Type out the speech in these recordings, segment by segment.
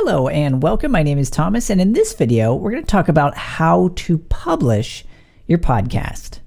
Hello and welcome. My name is Thomas, and in this video, we're going to talk about how to publish your podcast.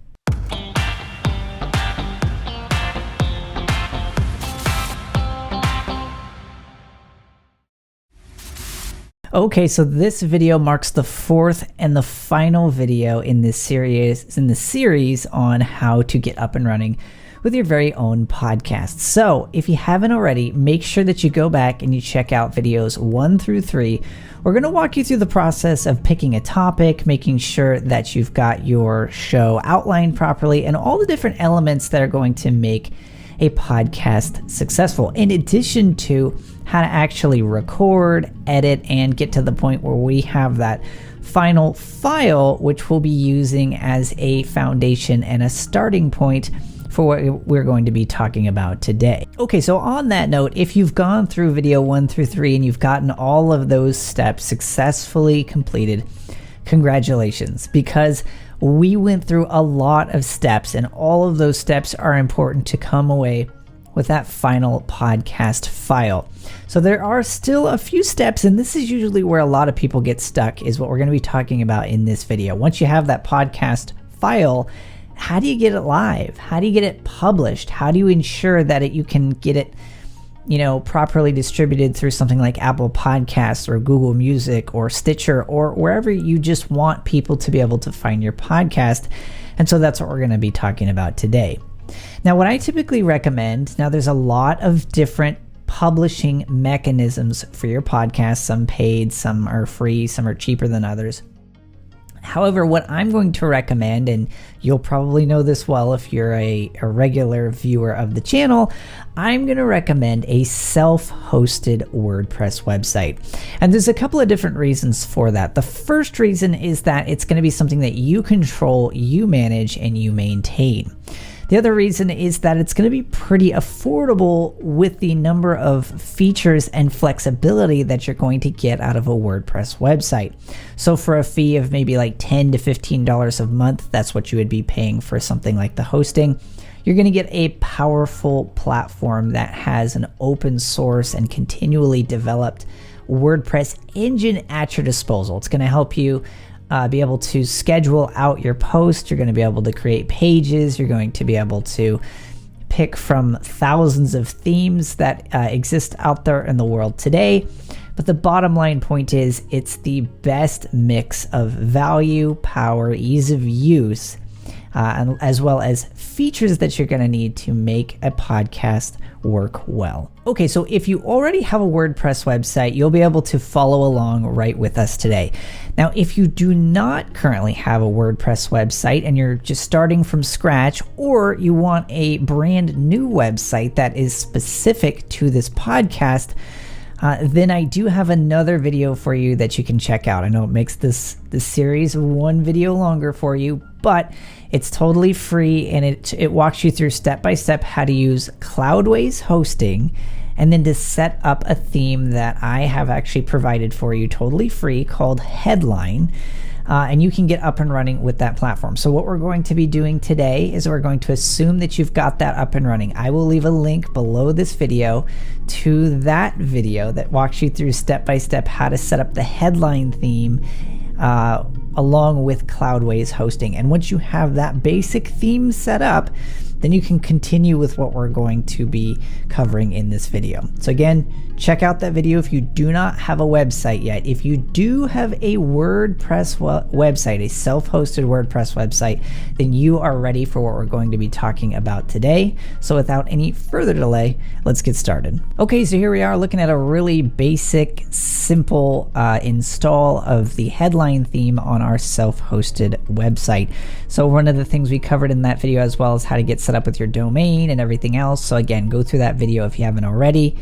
Okay, so this video marks the fourth and the final video in this series on how to get up and running with your very own podcast. So if you haven't already, make sure that you go back and you check out videos 1 through 3. We're going to walk you through the process of picking a topic, making sure that you've got your show outlined properly, and all the different elements that are going to make a podcast successful, in addition to how to actually record, edit, and get to the point where we have that final file, which we'll be using as a foundation and a starting point for what we're going to be talking about today. Okay, so on that note, if you've gone through video 1 through 3 and you've gotten all of those steps successfully completed, congratulations, because we went through a lot of steps, and all of those steps are important to come away with that final podcast file. So there are still a few steps, and this is usually where a lot of people get stuck, is what we're going to be talking about in this video. Once you have that podcast file, how do you get it live? How do you get it published? How do you ensure that you can get it, properly distributed through something like Apple Podcasts or Google Music or Stitcher or wherever you just want people to be able to find your podcast? And so that's what we're going to be talking about today. Now, what I typically recommend, there's a lot of different publishing mechanisms for your podcast, some paid, some are free, some are cheaper than others. However, what I'm going to recommend, and you'll probably know this well if you're a regular viewer of the channel, I'm going to recommend a self-hosted WordPress website. And there's a couple of different reasons for that. The first reason is that it's going to be something that you control, you manage, and you maintain. The other reason is that it's going to be pretty affordable with the number of features and flexibility that you're going to get out of a WordPress website. So for a fee of maybe like $10 to $15 a month, that's what you would be paying for something like the hosting. You're going to get a powerful platform that has an open source and continually developed WordPress engine at your disposal. It's going to help you be able to schedule out your posts. You're going to be able to create pages. You're going to be able to pick from thousands of themes that exist out there in the world today. But the bottom line point is it's the best mix of value, power, ease of use, and as well as features that you're going to need to make a podcast work well. Okay, so if you already have a WordPress website, you'll be able to follow along right with us today. Now, if you do not currently have a WordPress website and you're just starting from scratch, or you want a brand new website that is specific to this podcast, then I do have another video for you that you can check out. I know it makes this series one video longer for you, but it's totally free, and it walks you through step-by-step how to use Cloudways hosting and then to set up a theme that I have actually provided for you totally free called Headline. And you can get up and running with that platform. So what we're going to be doing today is we're going to assume that you've got that up and running. I will leave a link below this video to that video that walks you through step-by-step how to set up the Headline theme along with Cloudways hosting. And once you have that basic theme set up, then you can continue with what we're going to be covering in this video. So again, check out that video if you do not have a website yet. If you do have a WordPress website, a self-hosted WordPress website, then you are ready for what we're going to be talking about today. So without any further delay, let's get started. Okay, so here we are looking at a really basic, simple install of the Headline theme on our self-hosted website. So one of the things we covered in that video, as well as how to get set up with your domain and everything else. So again, go through that video if you haven't already.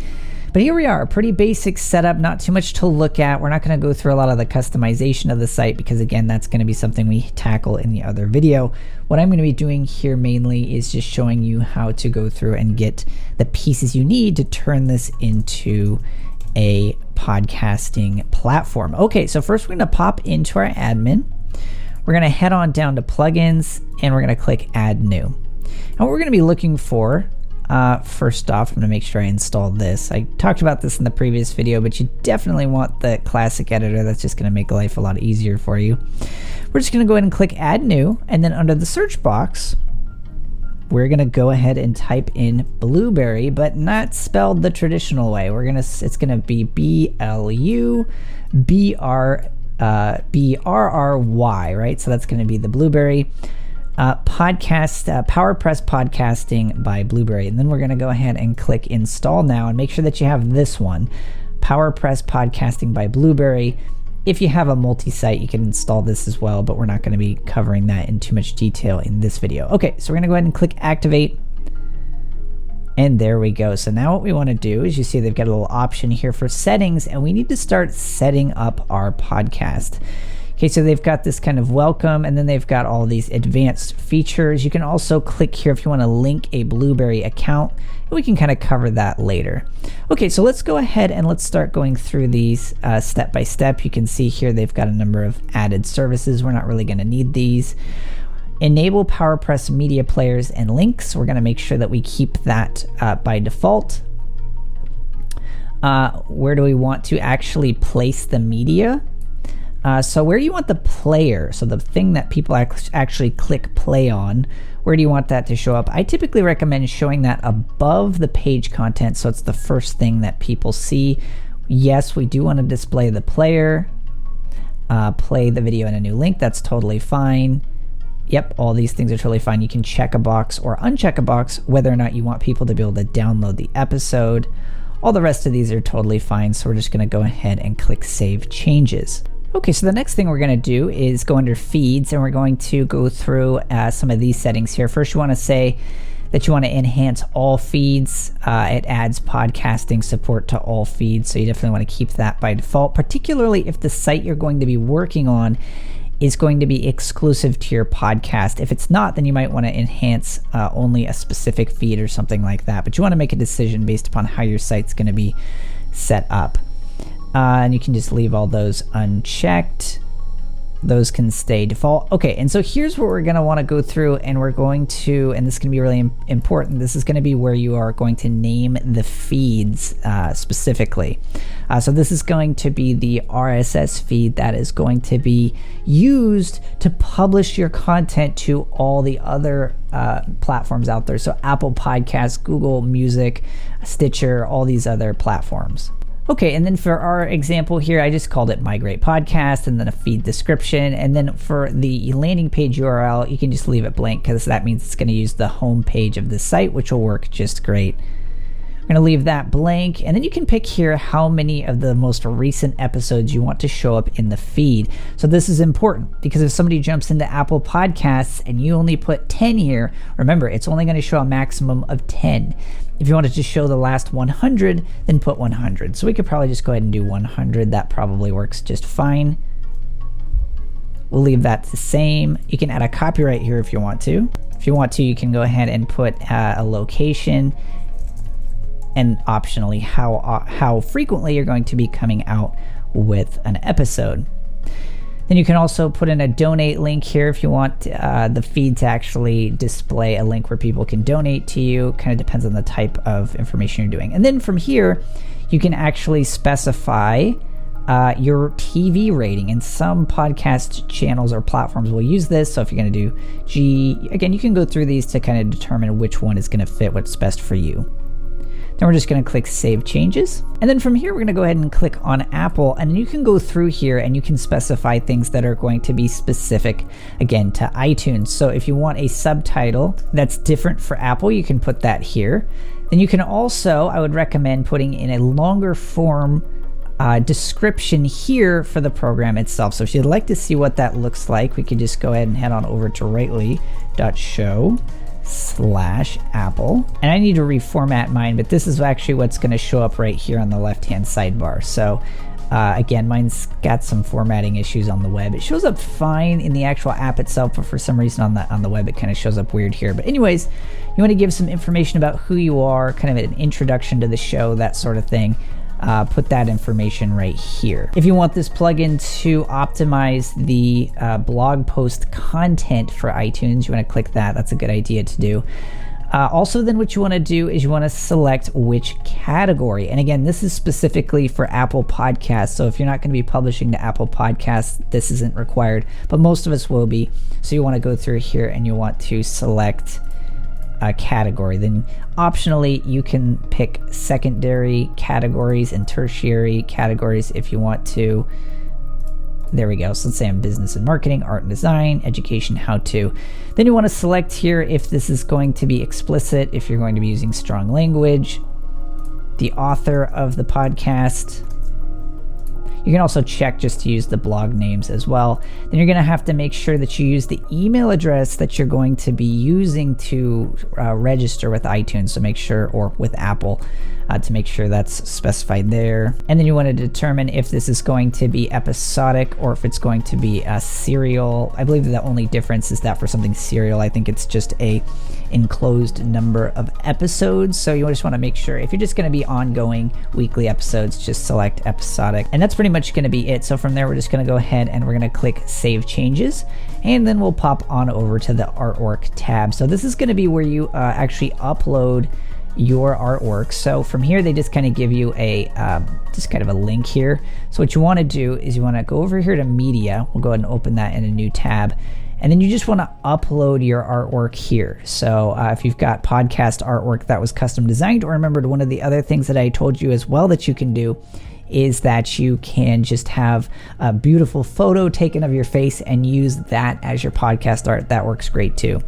But here we are, a pretty basic setup, not too much to look at. We're not going to go through a lot of the customization of the site because again, that's going to be something we tackle in the other video. What I'm going to be doing here mainly is just showing you how to go through and get the pieces you need to turn this into a podcasting platform. Okay, so first we're going to pop into our admin. We're going to head on down to plugins and we're going to click add new. And what we're going to be looking for First off, I'm going to make sure I install this. I talked about this in the previous video, but you definitely want the classic editor. That's just going to make life a lot easier for you. We're just going to go ahead and click Add New, and then under the search box, we're going to go ahead and type in Blueberry, but not spelled the traditional way. It's going to be BLUBRRY, right? So that's going to be the Blueberry podcast, PowerPress Podcasting by Blueberry. And then we're going to go ahead and click Install Now, and make sure that you have this one, PowerPress Podcasting by Blueberry. If you have a multi-site, you can install this as well, but we're not going to be covering that in too much detail in this video. Okay, so we're going to go ahead and click Activate. And there we go. So now what we want to do is, you see they've got a little option here for settings, and we need to start setting up our podcast. Okay, so they've got this kind of welcome, and then they've got all these advanced features. You can also click here if you want to link a Blueberry account, and we can kind of cover that later. Okay, so let's go ahead and let's start going through these step by step. You can see here they've got a number of added services. We're not really going to need these. Enable PowerPress media players and links. We're going to make sure that we keep that by default. Where do we want to actually place the media? So where you want the player, so the thing that people actually click play on, where do you want that to show up? I typically recommend showing that above the page content, so it's the first thing that people see. Yes, we do want to display the player, play the video in a new link. That's totally fine. Yep, all these things are totally fine. You can check a box or uncheck a box whether or not you want people to be able to download the episode. All the rest of these are totally fine, so we're just going to go ahead and click Save Changes. Okay, so the next thing we're going to do is go under Feeds, and we're going to go through some of these settings here. First, you want to say that you want to enhance all feeds. It adds podcasting support to all feeds, so you definitely want to keep that by default, particularly if the site you're going to be working on is going to be exclusive to your podcast. If it's not, then you might want to enhance only a specific feed or something like that, but you want to make a decision based upon how your site's going to be set up. And you can just leave all those unchecked. Those can stay default. Okay, and so here's what we're going to want to go through, and we're going to, and this is going to be really important, this is going to be where you are going to name the feeds specifically. So this is going to be the RSS feed that is going to be used to publish your content to all the other platforms out there. So Apple Podcasts, Google Music, Stitcher, all these other platforms. Okay, and then for our example here, I just called it Migrate Podcast, and then a feed description. And then for the landing page URL, you can just leave it blank, because that means it's going to use the home page of the site, which will work just great. We're going to leave that blank, and then you can pick here how many of the most recent episodes you want to show up in the feed. So this is important, because if somebody jumps into Apple Podcasts and you only put 10 here, remember, it's only going to show a maximum of 10. If you wanted to show the last 100, then put 100. So we could probably just go ahead and do 100. That probably works just fine. We'll leave that the same. You can add a copyright here if you want to. If you want to, you can go ahead and put a location, and optionally how frequently you're going to be coming out with an episode. Then you can also put in a donate link here if you want the feed to actually display a link where people can donate to you. Kind of depends on the type of information you're doing. And then from here, you can actually specify your TV rating, and some podcast channels or platforms will use this. So if you're going to do G, again, you can go through these to kind of determine which one is going to fit what's best for you. Then we're just going to click Save Changes. And then from here, we're going to go ahead and click on Apple, and you can go through here and you can specify things that are going to be specific, again, to iTunes. So if you want a subtitle that's different for Apple, you can put that here. Then you can also, I would recommend putting in a longer form description here for the program itself. So if you'd like to see what that looks like, we could just go ahead and head on over to rightly.show/Apple. And I need to reformat mine, but this is actually what's going to show up right here on the left-hand sidebar. So again, mine's got some formatting issues on the web. It shows up fine in the actual app itself, but for some reason on the web it kind of shows up weird here. But anyways, you want to give some information about who you are, kind of an introduction to the show, that sort of thing. Put that information right here. If you want this plugin to optimize the blog post content for iTunes, you want to click that. That's a good idea to do. Also, then what you want to do is you want to select which category. And again, this is specifically for Apple Podcasts. So if you're not going to be publishing to Apple Podcasts, this isn't required, but most of us will be. So you want to go through here and you want to select a category. Then optionally, you can pick secondary categories and tertiary categories if you want to. There we go. So let's say I'm business and marketing, art and design, education, how to. Then you want to select here if this is going to be explicit, if you're going to be using strong language, the author of the podcast. You can also check just to use the blog names as well. Then you're going to have to make sure that you use the email address that you're going to be using to register with iTunes. So make sure, or with Apple, to make sure that's specified there. And then you want to determine if this is going to be episodic or if it's going to be a serial. I believe the only difference is that for something serial, I think it's just a enclosed number of episodes. So you just want to make sure if you're just going to be ongoing weekly episodes, just select episodic. And that's pretty much going to be it. So from there, we're just going to go ahead and we're going to click Save Changes. And then we'll pop on over to the Artwork tab. So this is going to be where you actually upload your artwork. So from here, they just kind of give you a just kind of a link here. So what you want to do is you want to go over here to Media. We'll go ahead and open that in a new tab. And then you just want to upload your artwork here. So if you've got podcast artwork that was custom designed, or remembered, one of the other things that I told you as well that you can do is that you can just have a beautiful photo taken of your face and use that as your podcast art. That works great too.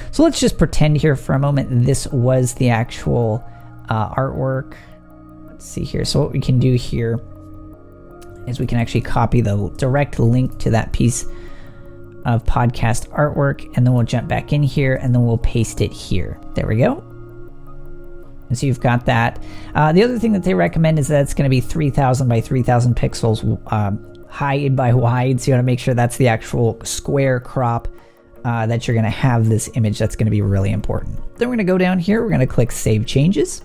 So let's just pretend here for a moment this was the actual artwork. Let's see here. So what we can do here is we can actually copy the direct link to that piece of podcast artwork, and then we'll jump back in here and then we'll paste it here. There we go. And so you've got that. The other thing that they recommend is that it's going to be 3000 by 3000 pixels high by wide. So you want to make sure that's the actual square crop that you're going to have this image. That's going to be really important. Then we're going to go down here. We're going to click Save Changes.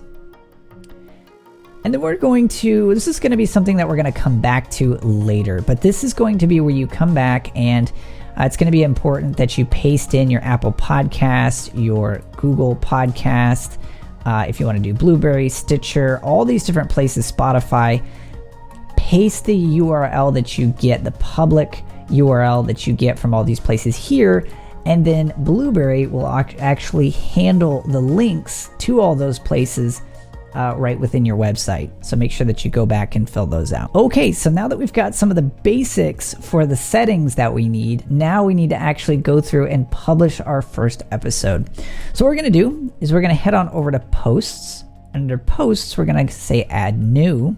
And then we're going to, this is going to be something that we're going to come back to later. But this is going to be where you come back and it's going to be important that you paste in your Apple Podcast, your Google Podcast, if you want to do Blueberry, Stitcher, all these different places, Spotify. Paste the URL that you get, the public URL that you get from all these places here, and then Blueberry will actually handle the links to all those places right within your website. So make sure that you go back and fill those out. Okay, so now that we've got some of the basics for the settings that we need, now we need to actually go through and publish our first episode. So what we're going to do is we're going to head on over to Posts. Under Posts, we're going to say Add New.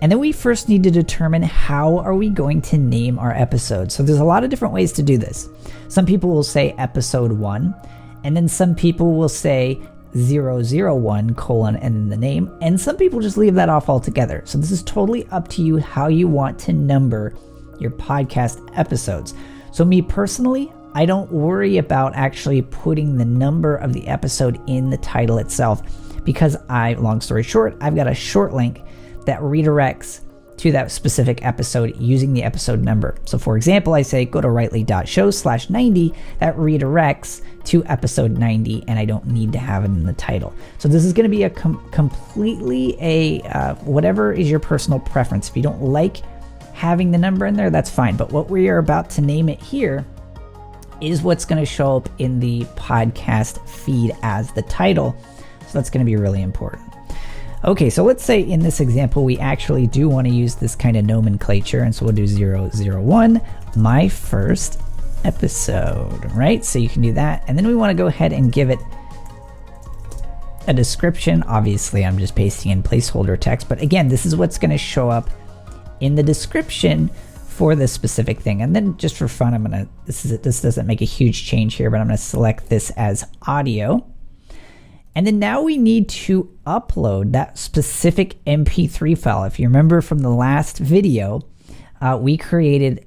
And then we first need to determine how are we going to name our episode. So there's a lot of different ways to do this. Some people will say Episode 1, and then some people will say 001 colon and then the name, and some people just leave that off altogether. So this is totally up to you how you want to number your podcast episodes. So me personally, I don't worry about actually putting the number of the episode in the title itself because long story short, I've got a short link that redirects to that specific episode using the episode number. So for example, I say go to rightly.show/90, that redirects to episode 90, and I don't need to have it in the title. So this is going to be a completely whatever is your personal preference. If you don't like having the number in there, that's fine. But what we are about to name it here is what's going to show up in the podcast feed as the title. So that's going to be really important. Okay, so let's say in this example, we actually do want to use this kind of nomenclature. And so we'll do 001, my first episode, right? So you can do that. And then we want to go ahead and give it a description. Obviously, I'm just pasting in placeholder text. But again, this is what's going to show up in the description for this specific thing. And then just for fun, I'm going to, this doesn't make a huge change here, but I'm going to select this as audio. And then now we need to upload that specific MP3 file. If you remember from the last video, we created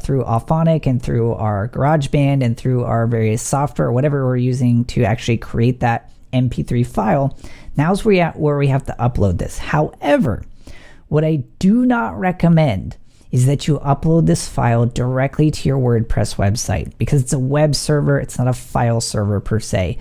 through Auphonic and through our GarageBand and through our various software, whatever we're using to actually create that MP3 file. Now's where we have to upload this. However, what I do not recommend is that you upload this file directly to your WordPress website because it's a web server. It's not a file server per se.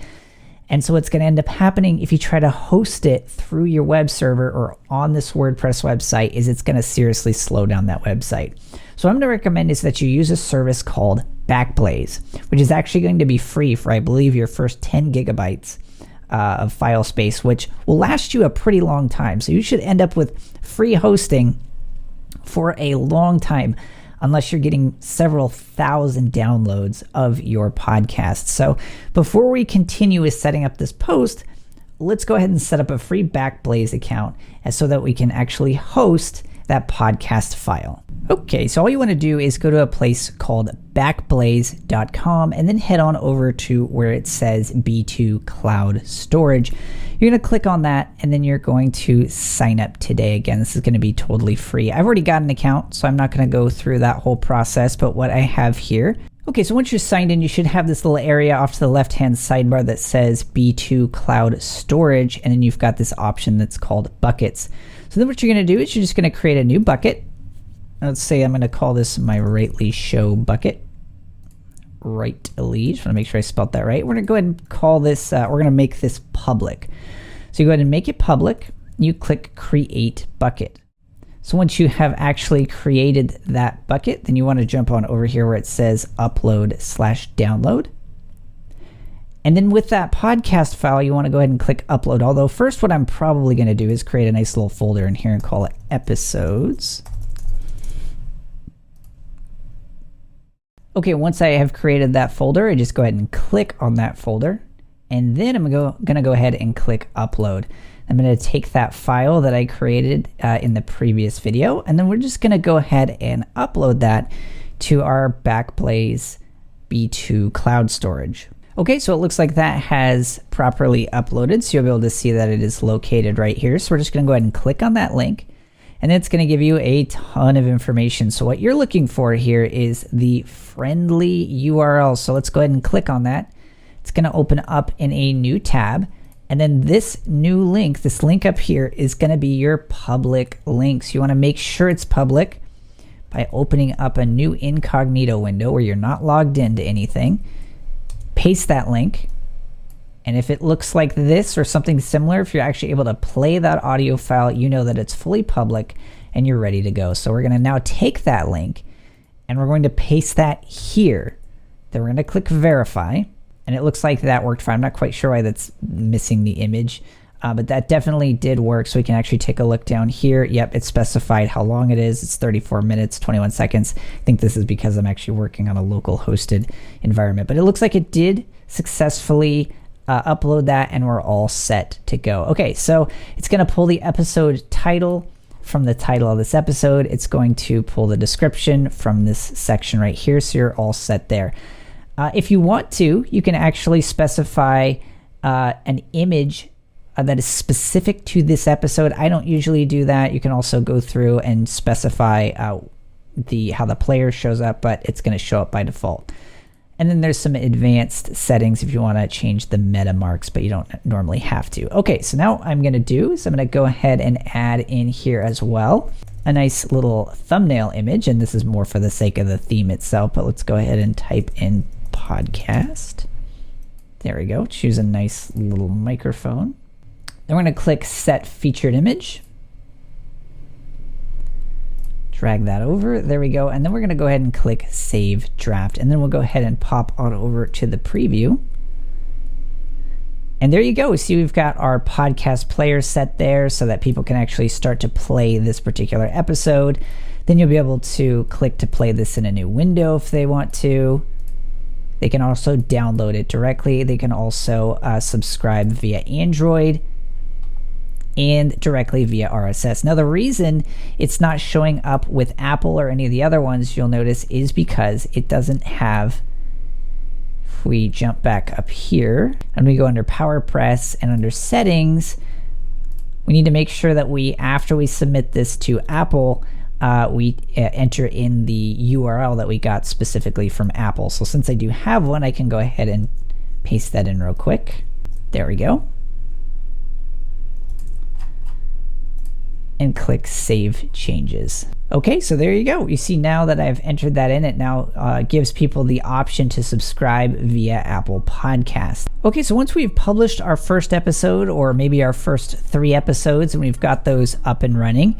And so what's going to end up happening if you try to host it through your web server or on this WordPress website is it's going to seriously slow down that website. So what I'm going to recommend is that you use a service called Backblaze, which is actually going to be free for, I believe, your first 10 gigabytes of file space, which will last you a pretty long time. So you should end up with free hosting for a long time, unless you're getting several thousand downloads of your podcast. So before we continue with setting up this post, let's go ahead and set up a free Backblaze account so that we can actually host that podcast file. Okay, so all you want to do is go to a place called backblaze.com and then head on over to where it says B2 Cloud Storage. You're going to click on that and then you're going to sign up today. Again, this is going to be totally free. I've already got an account, so I'm not going to go through that whole process, but what I have here. Okay, so once you're signed in, you should have this little area off to the left-hand sidebar that says B2 Cloud Storage, and then you've got this option that's called buckets. So then what you're going to do is you're just going to create a new bucket. Let's say I'm going to call this my Rightly Show bucket. Rightly, just want to make sure I spelled that right. We're going to go ahead and call this, we're going to make this public. So you go ahead and make it public, you click Create Bucket. So once you have actually created that bucket, then you want to jump on over here where it says Upload/Download. And then with that podcast file, you want to go ahead and click Upload. Although first what I'm probably going to do is create a nice little folder in here and call it Episodes. Okay, once I have created that folder, I just go ahead and click on that folder. And then I'm gonna go ahead and click Upload. I'm gonna take that file that I created in the previous video, and then we're just gonna go ahead and upload that to our Backblaze B2 Cloud Storage. Okay, so it looks like that has properly uploaded, so you'll be able to see that it is located right here. So we're just gonna go ahead and click on that link. And it's going to give you a ton of information. So what you're looking for here is the friendly URL. So let's go ahead and click on that. It's going to open up in a new tab. And then this new link, this link up here is going to be your public link. So you want to make sure it's public by opening up a new incognito window where you're not logged into anything. Paste that link. And if it looks like this or something similar, if you're actually able to play that audio file, you know that it's fully public and you're ready to go. So we're going to now take that link and we're going to paste that here. Then we're going to click verify. And it looks like that worked fine. I'm not quite sure why that's missing the image, but that definitely did work. So we can actually take a look down here. Yep, it's specified how long it is. It's 34 minutes, 21 seconds. I think this is because I'm actually working on a local hosted environment. But it looks like it did successfully upload that and we're all set to go. Okay, so it's going to pull the episode title from the title of this episode. It's going to pull the description from this section right here, so you're all set there. If you want to, you can actually specify an image that is specific to this episode. I don't usually do that. You can also go through and specify how the player shows up, but it's going to show up by default. And then there's some advanced settings if you want to change the meta marks, but you don't normally have to. Okay, so now what I'm going to do is I'm going to go ahead and add in here as well a nice little thumbnail image, and this is more for the sake of the theme itself, but let's go ahead and type in podcast. There we go. Choose a nice little microphone. Then we're going to click Set Featured Image. Drag that over, there we go, and then we're going to go ahead and click Save Draft, and then we'll go ahead and pop on over to the preview. And there you go. See, we've got our podcast player set there so that people can actually start to play this particular episode. Then you'll be able to click to play this in a new window if they want to. They can also download it directly. They can also subscribe via Android and directly via RSS. Now the reason it's not showing up with Apple or any of the other ones, you'll notice, is because it doesn't have, if we jump back up here and we go under PowerPress and under settings, we need to make sure that after we submit this to Apple, we enter in the URL that we got specifically from Apple. So since I do have one, I can go ahead and paste that in real quick. There we go. and click Save Changes. Okay, so there you go. You see now that I've entered that in, it now gives people the option to subscribe via Apple Podcast. Okay, so once we've published our first episode, or maybe our first 3 episodes, and we've got those up and running,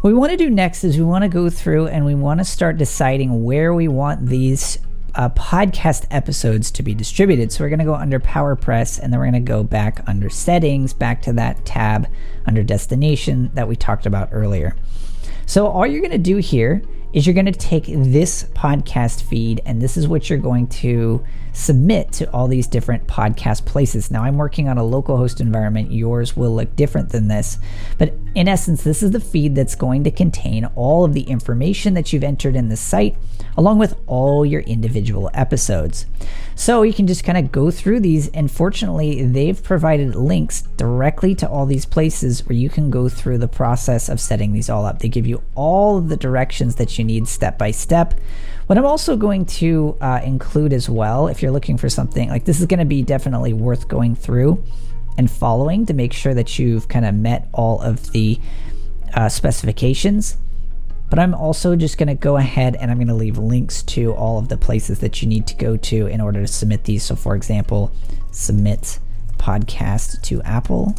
what we want to do next is we want to go through and we want to start deciding where we want these podcast episodes to be distributed. So we're going to go under PowerPress, and then we're going to go back under Settings, back to that tab under Destination that we talked about earlier. So all you're going to do here is you're going to take this podcast feed, and this is what you're going to submit to all these different podcast places. Now I'm working on a local host environment. Yours will look different than this, but in essence, this is the feed that's going to contain all of the information that you've entered in the site, along with all your individual episodes. So you can just kind of go through these, and fortunately, they've provided links directly to all these places where you can go through the process of setting these all up. They give you all of the directions that you need step by step. What I'm also going to include as well, if you're looking for something like this, is going to be definitely worth going through and following to make sure that you've kind of met all of the specifications. But I'm also just going to go ahead and I'm going to leave links to all of the places that you need to go to in order to submit these. So for example, submit podcast to Apple.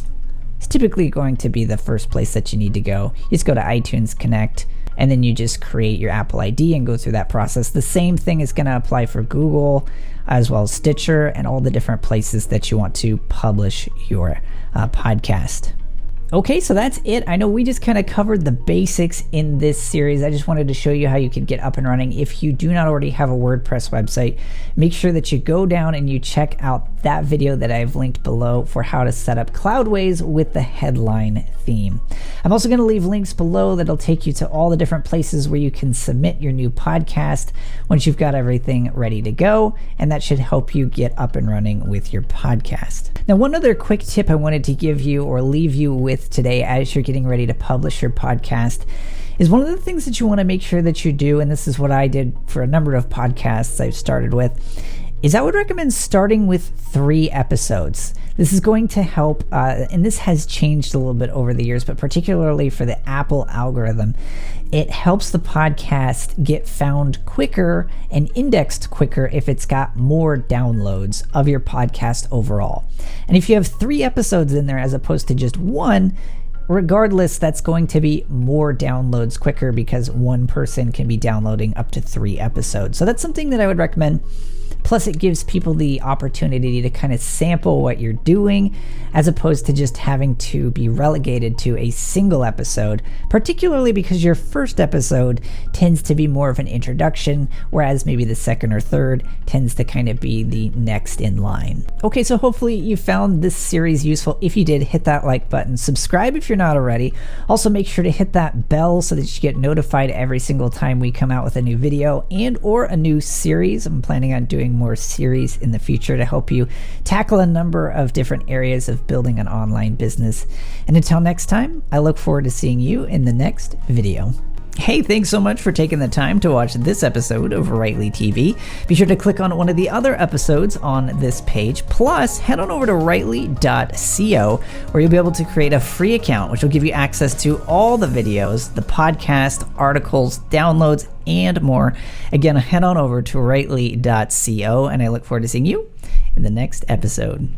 It's typically going to be the first place that you need to go. You just go to iTunes Connect, and then you just create your Apple ID and go through that process. The same thing is going to apply for Google, as well as Stitcher, and all the different places that you want to publish your podcast. Okay, so that's it. I know we just kind of covered the basics in this series. I just wanted to show you how you could get up and running. If you do not already have a WordPress website, make sure that you go down and you check out that video that I've linked below for how to set up Cloudways with the headline theme. I'm also going to leave links below that'll take you to all the different places where you can submit your new podcast once you've got everything ready to go, and that should help you get up and running with your podcast. Now, one other quick tip I wanted to give you or leave you with today as you're getting ready to publish your podcast is one of the things that you want to make sure that you do, and this is what I did for a number of podcasts I've started with, is I would recommend starting with 3 episodes. This is going to help, and this has changed a little bit over the years, but particularly for the Apple algorithm, it helps the podcast get found quicker and indexed quicker if it's got more downloads of your podcast overall. And if you have 3 episodes in there as opposed to just 1, regardless, that's going to be more downloads quicker because one person can be downloading up to 3 episodes. So that's something that I would recommend. Plus, it gives people the opportunity to kind of sample what you're doing as opposed to just having to be relegated to a single episode, particularly because your first episode tends to be more of an introduction, whereas maybe the second or third tends to kind of be the next in line. Okay, so hopefully you found this series useful. If you did, hit that like button. Subscribe if you're not already. Also, make sure to hit that bell so that you get notified every single time we come out with a new video and or a new series. I'm planning on doing more series in the future to help you tackle a number of different areas of building an online business. And until next time, I look forward to seeing you in the next video. Hey, thanks so much for taking the time to watch this episode of Rightly TV. Be sure to click on one of the other episodes on this page. Plus, head on over to rightly.co, where you'll be able to create a free account, which will give you access to all the videos, the podcast, articles, downloads, and more. Again, head on over to rightly.co, and I look forward to seeing you in the next episode.